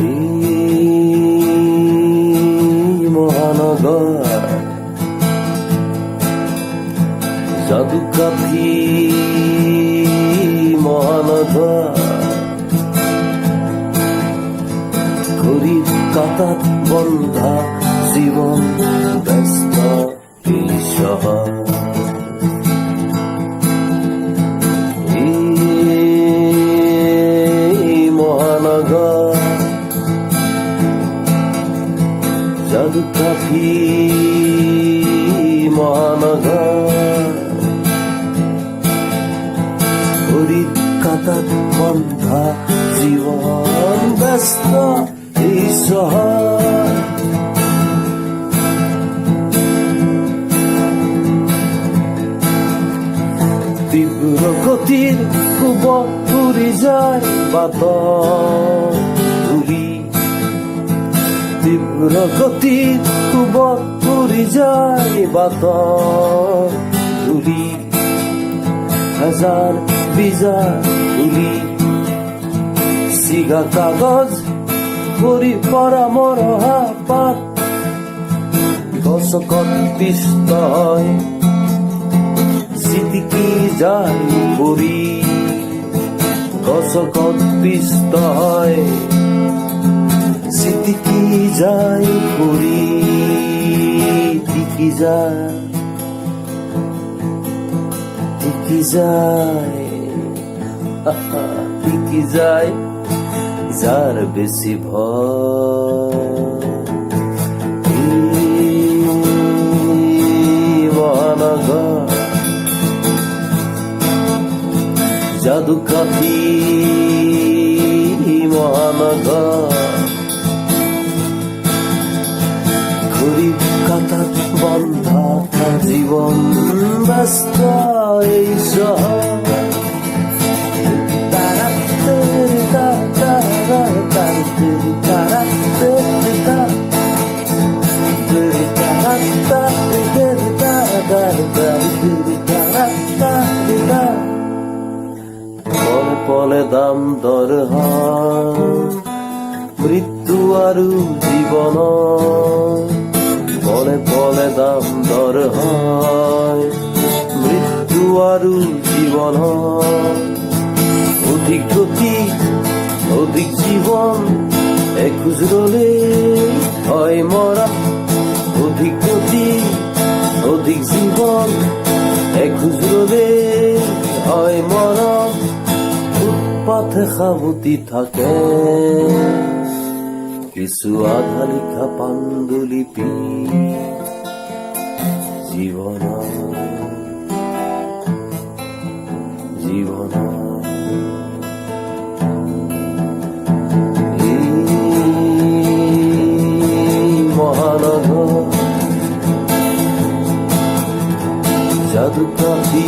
এই মহানগর জাদু কাফি মহানগর ঘড়ির কাঁটাত বন্ধা জীবন ব্যস্ত এই শহর মহানগর জাদু কাফি মহানগর ঘড়ির কাঁটাত বন্ধা জীবন ব্যস্ত এই শহর তীব্র গতির খুব উড়ে যায় বাতাসুরি তীব্র গতির খুব উড়ে যায় বাতাসুরি হাজার বিজার উলি সিগা কাগজ করি পরামরহা পাত গছকত পিষ্ট হয় সিদিকি যায় পরি গছকত পিষ্ট হয় সিদিকি যায় পরি টিকি যায় টিকি যায় টিকি যায় যার বেশি ভয় মহানগর জাদু কাফি মহানগর ঘড়ির কাঁটাত বন্ধা জীবন ব্যস্ত এই শহর পলে পলে দাম দর মৃত্যু আৰু জীবন পলে পলে দাম দর মৃত্যু আৰু জীবন অধিক গতি অধিক জীবন একুশ রলে হয় মরা অধিক গতি অধিক জীবন একুশ রলে হয় মরা ফুটপাথে সাবতি থাকে কিছু আধা লিখা পাণ্ডুলিপি জীবন জীবন মহানগর জাদু কাফি